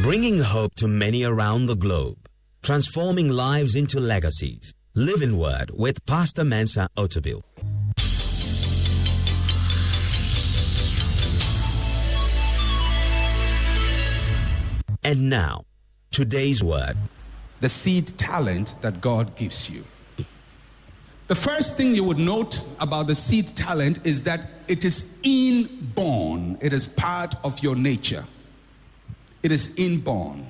Bringing hope to many around the globe. Transforming lives into legacies. Living Word with Pastor Mensa Otabil. And now, today's word. The seed talent that God gives you. The first thing you would note about the seed talent is that it is inborn. It is part of your nature. It is inborn.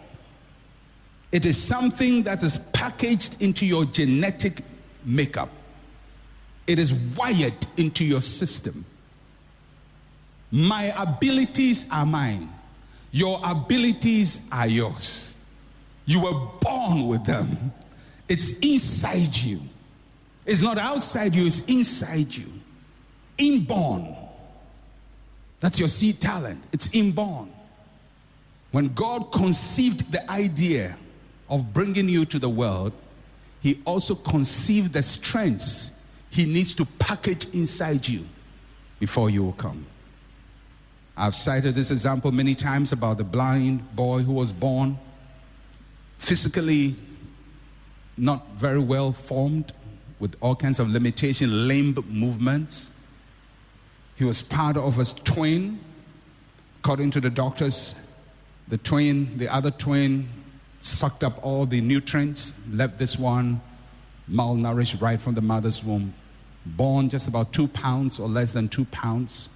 It is something that is packaged into your genetic makeup. It is wired into your system. My abilities are mine. Your abilities are yours. You were born with them. It's inside you. It's not outside you, it's inside you. Inborn. That's your seed talent. It's inborn. When God conceived the idea of bringing you to the world, he also conceived the strengths he needs to package inside you before you will come. I've cited this example many times about the blind boy who was born physically not very well formed, with all kinds of limitation, lame movements. He was part of a twin. According to the doctors, the other twin sucked up all the nutrients, left this one malnourished right from the mother's womb, born just about 2 pounds or less than 2 pounds,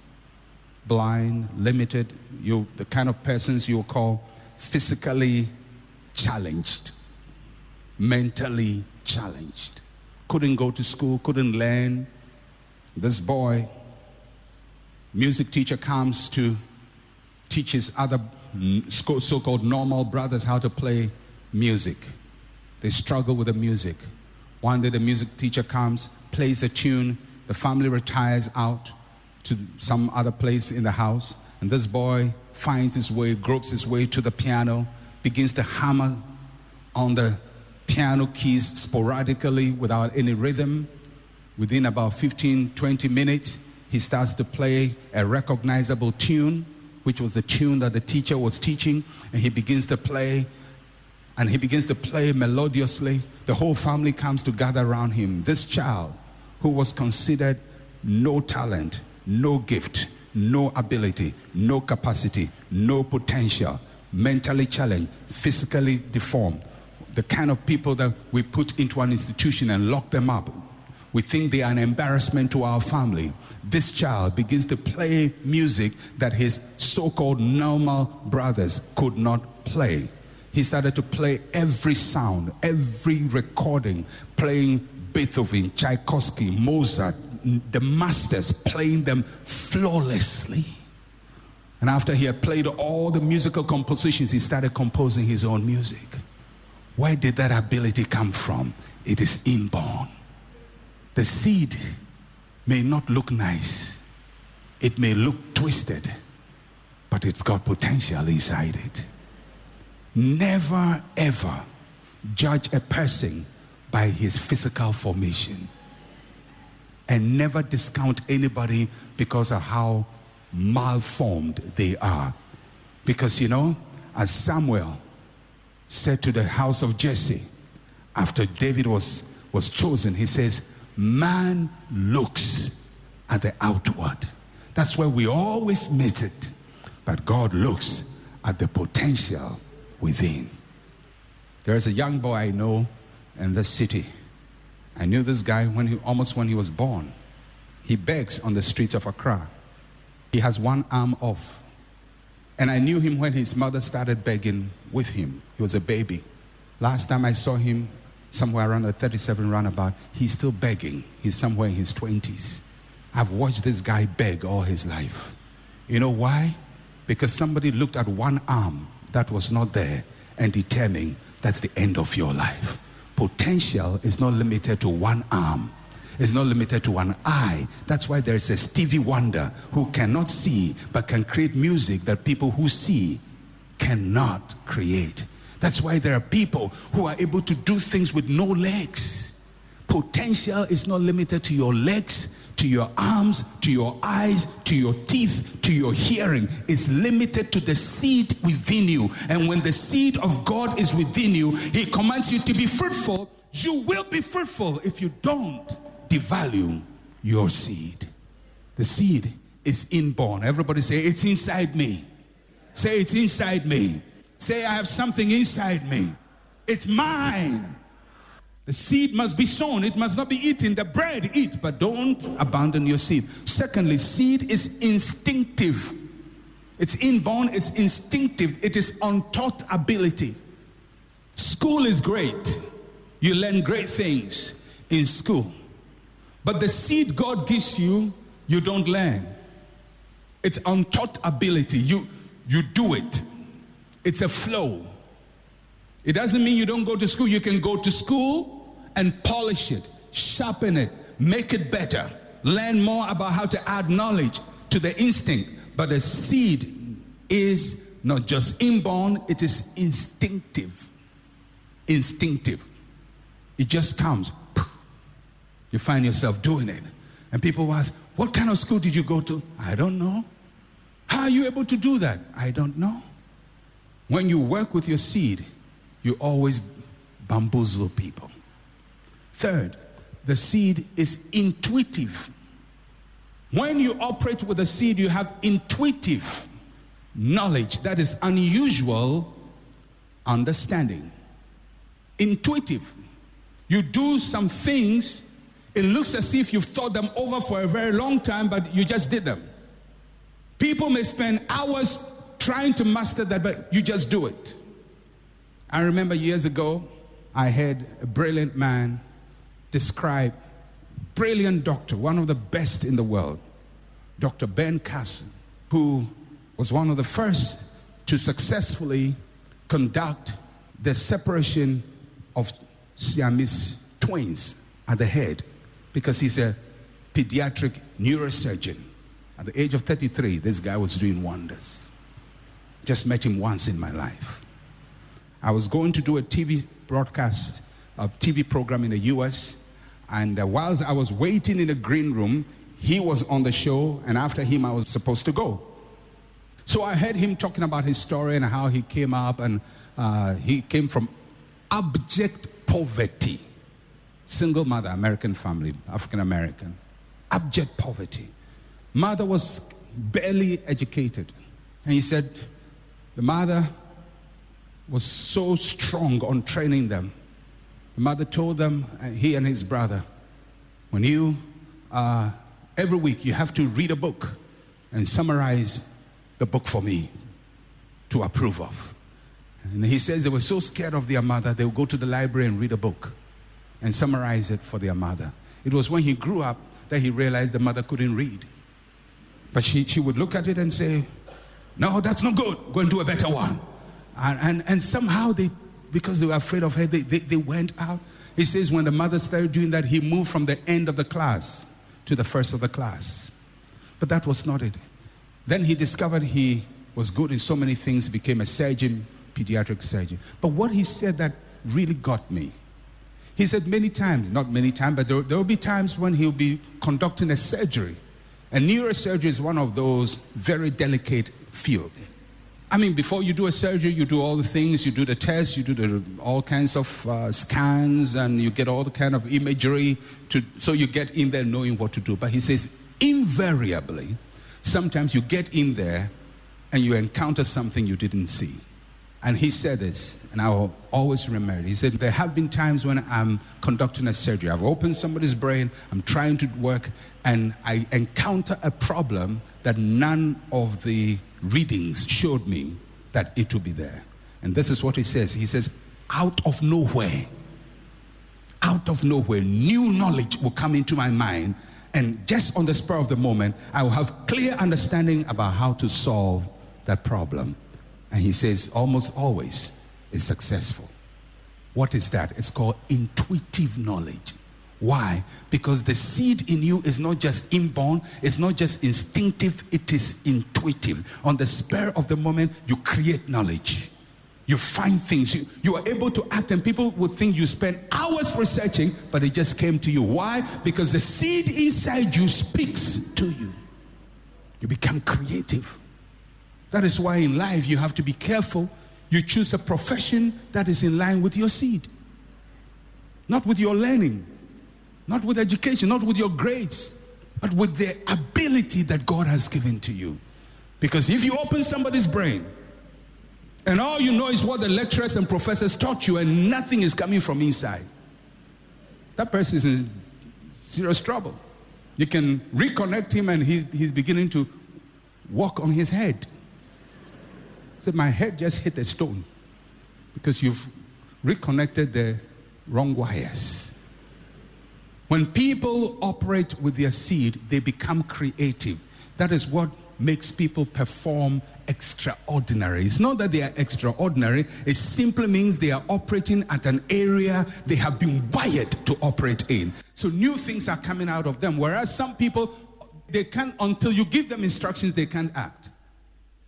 blind, limited, the kind of persons you'll call physically challenged, mentally challenged. Couldn't go to school, couldn't learn. This boy, music teacher comes to teach his other so-called normal brothers how to play music. They struggle with the music. One day the music teacher comes, plays a tune, the family retires out to some other place in the house, and this boy finds his way, gropes his way to the piano, begins to hammer on the piano keys sporadically without any rhythm. Within about 15-20 minutes, he starts to play a recognizable tune, which was the tune that the teacher was teaching, and he begins to play, and he begins to play melodiously. The whole family comes to gather around him. This child, who was considered no talent, no gift, no ability, no capacity, no potential, mentally challenged, physically deformed, the kind of people that we put into an institution and lock them up. We think they are an embarrassment to our family. This child begins to play music that his so-called normal brothers could not play. He started to play every sound, every recording, playing Beethoven, Tchaikovsky, Mozart, the masters, playing them flawlessly. And after he had played all the musical compositions, he started composing his own music. Where did that ability come from? It is inborn. The seed may not look nice. It may look twisted, but it's got potential inside it. Never, ever judge a person by his physical formation. And never discount anybody because of how malformed they are. Because, as Samuel said to the house of Jesse, after David was chosen, he says, man looks at the outward. That's where we always miss it. But God looks at the potential within. There's a young boy I know in this city. I knew this guy when he was born. He begs on the streets of Accra. He has one arm off. And I knew him when his mother started begging with him. He was a baby. Last time I saw him, somewhere around the 37 roundabout, he's still begging. He's somewhere in his 20s. I've watched this guy beg all his life. You know why? Because somebody looked at one arm that was not there and determined that's the end of your life. Potential is not limited to one arm. It's not limited to one eye. That's why there's a Stevie Wonder who cannot see but can create music that people who see cannot create. That's why there are people who are able to do things with no legs. Potential is not limited to your legs, to your arms, to your eyes, to your teeth, to your hearing. It's limited to the seed within you. And when the seed of God is within you, he commands you to be fruitful. You will be fruitful if you don't devalue your seed. The seed is inborn. Everybody say, it's inside me. Say, it's inside me. Say, I have something inside me. It's mine. The seed must be sown. It must not be eaten. The bread, eat, but don't abandon your seed. Secondly, seed is instinctive. It's inborn, it's instinctive. It is untaught ability. School is great. You learn great things in school. But the seed God gives you, you don't learn. It's untaught ability. You do it. It's a flow. It doesn't mean you don't go to school. You can go to school and polish it, sharpen it, make it better, learn more about how to add knowledge to the instinct. But the seed is not just inborn, it is instinctive. Instinctive. It just comes. You find yourself doing it. And people ask, what kind of school did you go to? I don't know. How are you able to do that? I don't know. When you work with your seed, you always bamboozle people. Third, the seed is intuitive. When you operate with the seed, you have intuitive knowledge, that is unusual understanding. Intuitive. You do some things, it looks as if you've thought them over for a very long time, but you just did them. People may spend hours trying to master that, but you just do it. I remember years ago, I heard a brilliant man describe, brilliant doctor, one of the best in the world, Dr. Ben Carson, who was one of the first to successfully conduct the separation of Siamese twins at the head, because he's a pediatric neurosurgeon. At the age of 33, this guy was doing wonders. Just met him once in my life. I was going to do a TV broadcast, a TV program in the US, and whilst I was waiting in the green room, he was on the show, and after him I was supposed to go. So I heard him talking about his story and how he came up, and he came from abject poverty. Single mother, American family, African American. Abject poverty. Mother was barely educated. And he said the mother was so strong on training them. The mother told them, he and his brother, when you, every week you have to read a book and summarize the book for me to approve of. And he says they were so scared of their mother, they would go to the library and read a book and summarize it for their mother. It was when he grew up that he realized the mother couldn't read. But she would look at it and say, no, that's not good. Go and do a better one. And somehow they, because they were afraid of her, they went out. He says when the mother started doing that, he moved from the end of the class to the first of the class. But that was not it. Then he discovered he was good in so many things, became a surgeon, pediatric surgeon. But what he said that really got me. He said many times, not many times, but there will be times when he'll be conducting a surgery. And neurosurgery is one of those very delicate fields. I mean, before you do a surgery, you do all the things, you do the tests, you do all kinds of scans, and you get all the kind of imagery, so you get in there knowing what to do. But he says, invariably, sometimes you get in there and you encounter something you didn't see. And he said this, and I will always remember it. He said, there have been times when I'm conducting a surgery. I've opened somebody's brain, I'm trying to work, and I encounter a problem that none of the readings showed me that it would be there. And this is what he says. He says, out of nowhere, new knowledge will come into my mind, and just on the spur of the moment, I will have clear understanding about how to solve that problem. And he says, almost always, it's successful. What is that? It's called intuitive knowledge. Why? Because the seed in you is not just inborn, it's not just instinctive, it is intuitive. On the spur of the moment, you create knowledge. You find things, you are able to act, and people would think you spend hours researching, but it just came to you. Why? Because the seed inside you speaks to you. You become creative. That is why in life you have to be careful. You choose a profession that is in line with your seed. Not with your learning, not with education, not with your grades, but with the ability that God has given to you. Because if you open somebody's brain, and all you know is what the lecturers and professors taught you, and nothing is coming from inside, that person is in serious trouble. You can reconnect him and he's beginning to walk on his head. So my head just hit a stone because you've reconnected the wrong wires. When people operate with their seed, they become creative. That is what makes people perform extraordinary. It's not that they are extraordinary. It simply means they are operating at an area they have been wired to operate in. So new things are coming out of them. Whereas some people, they can't, until you give them instructions, they can't act.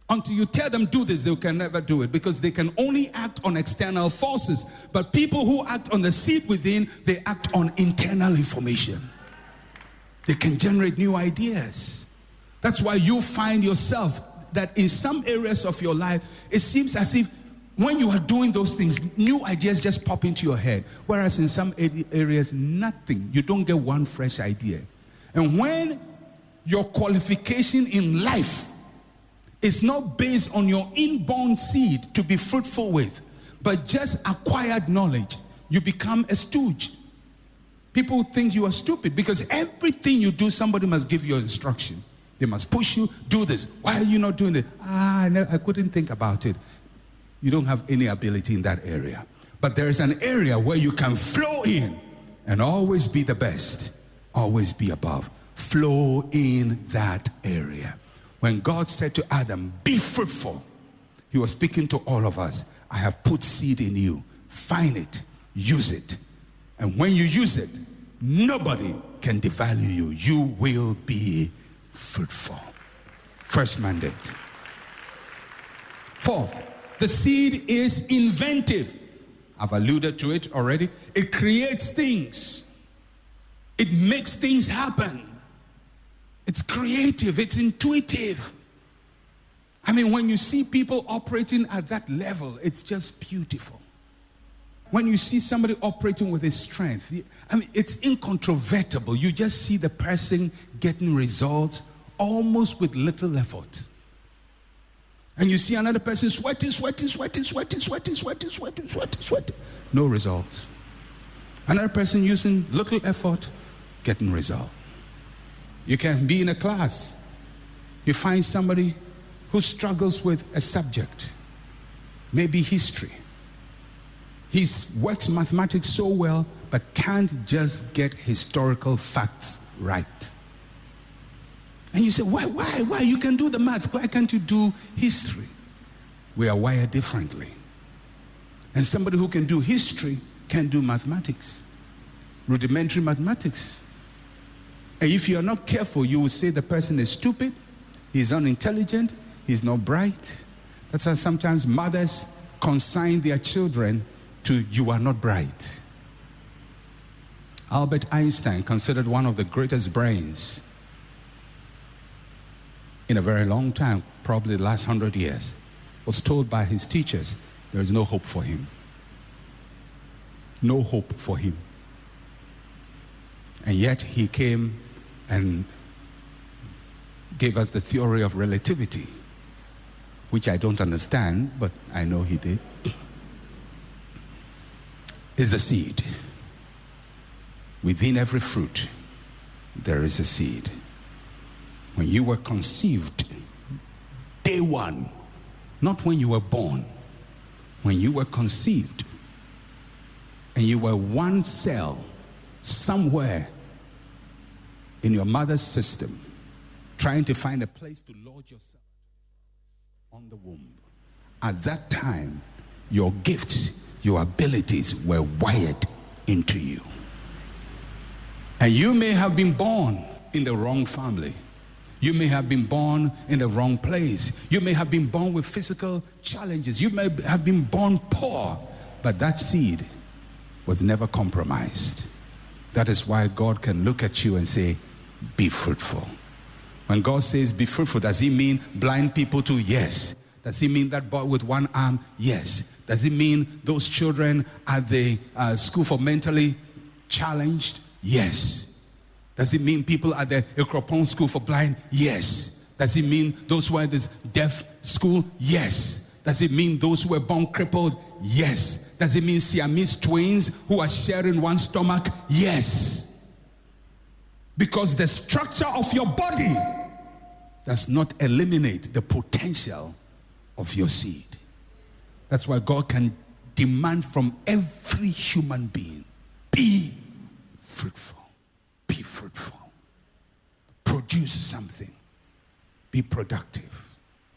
Until you tell them do this, they can never do it, because they can only act on external forces. But people who act on the seed within, they act on internal information. They can generate new ideas. That's why you find yourself that in some areas of your life, it seems as if when you are doing those things, new ideas just pop into your head. Whereas in some areas, nothing. You don't get one fresh idea. And when your qualification in life is not based on your inborn seed to be fruitful with, but just acquired knowledge, you become a stooge. People think you are stupid because everything you do, somebody must give you instruction. They must push you, do this. Why are you not doing it? I couldn't think about it. You don't have any ability in that area. But there is an area where you can flow in and always be the best, always be above. Flow in that area. When God said to Adam, be fruitful, he was speaking to all of us. I have put seed in you. Find it, use it. And when you use it, nobody can devalue you. You will be fruitful. First mandate. Fourth, the seed is inventive. I've alluded to it already. It creates things. It makes things happen. It's creative. It's intuitive. I mean, when you see people operating at that level, it's just beautiful. When you see somebody operating with his strength, I mean, it's incontrovertible. You just see the person getting results almost with little effort. And you see another person sweating. No results. Another person using little effort, getting result. You can be in a class. You find somebody who struggles with a subject, maybe history. He works mathematics so well, but can't just get historical facts right. And you say, why? You can do the maths. Why can't you do history? We are wired differently. And somebody who can do history can do mathematics, rudimentary mathematics. And if you are not careful, you will say the person is stupid, he's unintelligent, he's not bright. That's how sometimes mothers consign their children to, you are not bright. Albert Einstein, considered one of the greatest brains in a very long time, probably the last 100 years, was told by his teachers, there is no hope for him. No hope for him. And yet he came and gave us the theory of relativity, which I don't understand, but I know he did. Is a seed. Within every fruit, there is a seed. When you were conceived, day one, not when you were born, when you were conceived, and you were one cell somewhere in your mother's system, trying to find a place to lodge yourself on the womb. At that time, your gifts, your abilities were wired into you. And you may have been born in the wrong family. You may have been born in the wrong place. You may have been born with physical challenges. You may have been born poor, but that seed was never compromised. That is why God can look at you and say, be fruitful. When God says be fruitful, does he mean blind people too? Yes. Does he mean that boy with one arm? Yes. Does it mean those children at the school for mentally challenged? Yes. Does it mean people at the Ekropon school for blind? Yes. Does it mean those who are at this deaf school? Yes. Does it mean those who were born crippled? Yes. Does it mean Siamese twins who are sharing one stomach? Yes. Because the structure of your body does not eliminate the potential of your seed. That's why God can demand from every human being, be fruitful. Be fruitful. Produce something. Be productive.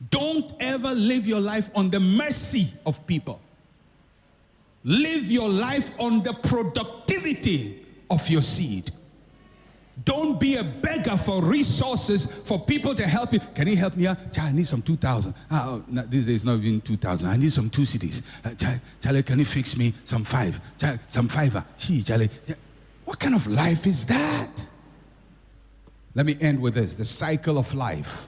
Don't ever live your life on the mercy of people. Live your life on the productivity of your seed. Don't be a beggar for resources for people to help you. Can you help me out? Charlie, I need some 2,000. These days not even 2,000. I need some 2 cities. Charlie, can you fix me some 5? Charlie, some 5. Charlie. What kind of life is that? Let me end with this. The cycle of life.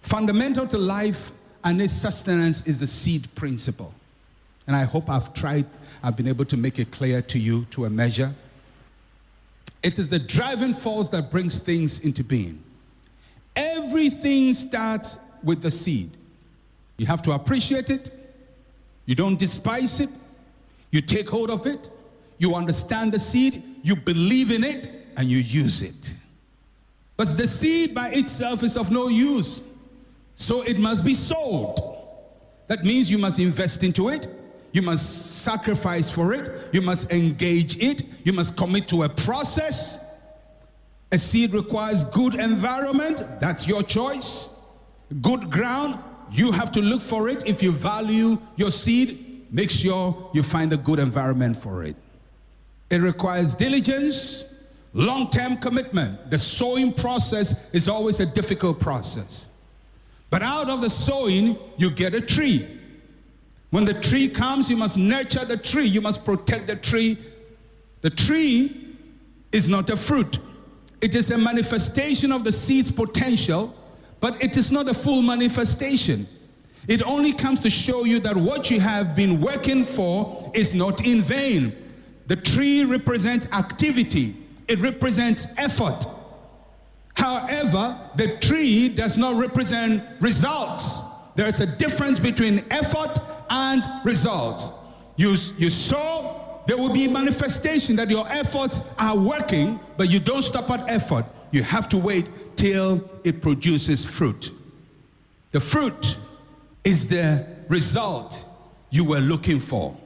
Fundamental to life and its sustenance is the seed principle. And I hope I've been able to make it clear to you to a measure. It is the driving force that brings things into being. Everything starts with the seed. You have to appreciate it. You don't despise it. You take hold of it. You understand the seed. You believe in it. And you use it. But the seed by itself is of no use. So it must be sowed. That means you must invest into it. You must sacrifice for it. You must engage it. You must commit to a process. A seed requires good environment. That's your choice. Good ground. You have to look for it. If you value your seed, make sure you find a good environment for it. It requires diligence, long-term commitment. The sowing process is always a difficult process. But out of the sowing, you get a tree. When the tree comes, you must nurture the tree. You must protect the tree. The tree is not a fruit. It is a manifestation of the seed's potential, but it is not a full manifestation. It only comes to show you that what you have been working for is not in vain. The tree represents activity. It represents effort. However, the tree does not represent results. There is a difference between effort and results. You sow, there will be manifestation that your efforts are working, but you don't stop at effort. You have to wait till it produces fruit. The fruit is the result you were looking for.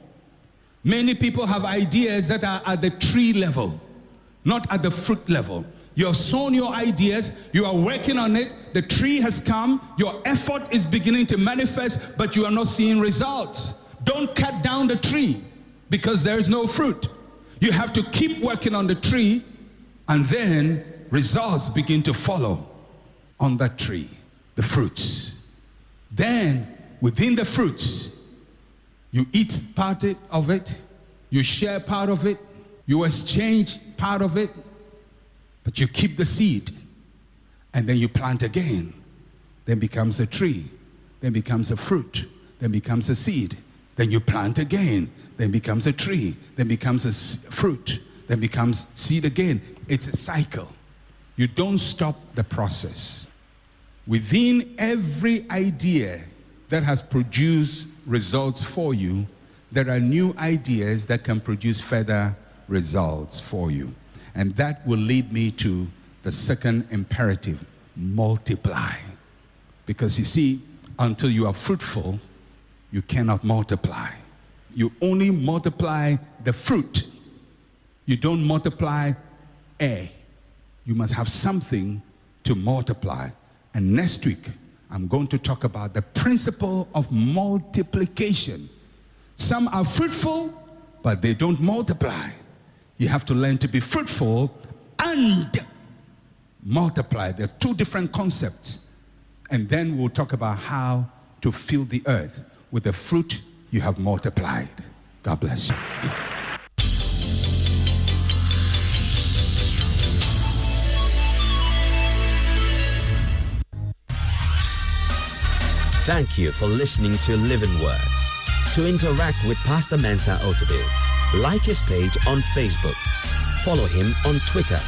Many people have ideas that are at the tree level, not at the fruit level. You have sown your ideas, you are working on it, the tree has come, your effort is beginning to manifest, but you are not seeing results. Don't cut down the tree because there is no fruit. You have to keep working on the tree, and then results begin to follow on that tree, the fruits. Then, within the fruits, you eat part of it, you share part of it, you exchange part of it, but you keep the seed, and then you plant again. Then becomes a tree, then becomes a fruit, then becomes a seed. Then you plant again, then becomes a tree, then becomes a fruit, then becomes seed again. It's a cycle. You don't stop the process. Within every idea that has produced results for you, there are new ideas that can produce further results for you. And that will lead me to the second imperative, multiply. Because you see, until you are fruitful, you cannot multiply. You only multiply the fruit. You don't multiply air. You must have something to multiply. And next week, I'm going to talk about the principle of multiplication. Some are fruitful, but they don't multiply. You have to learn to be fruitful and multiply. There are two different concepts. And then we'll talk about how to fill the earth with the fruit you have multiplied. God bless you. Thank you for listening to Living Word. To interact with Pastor Mensa Otabil, like his page on Facebook, follow him on Twitter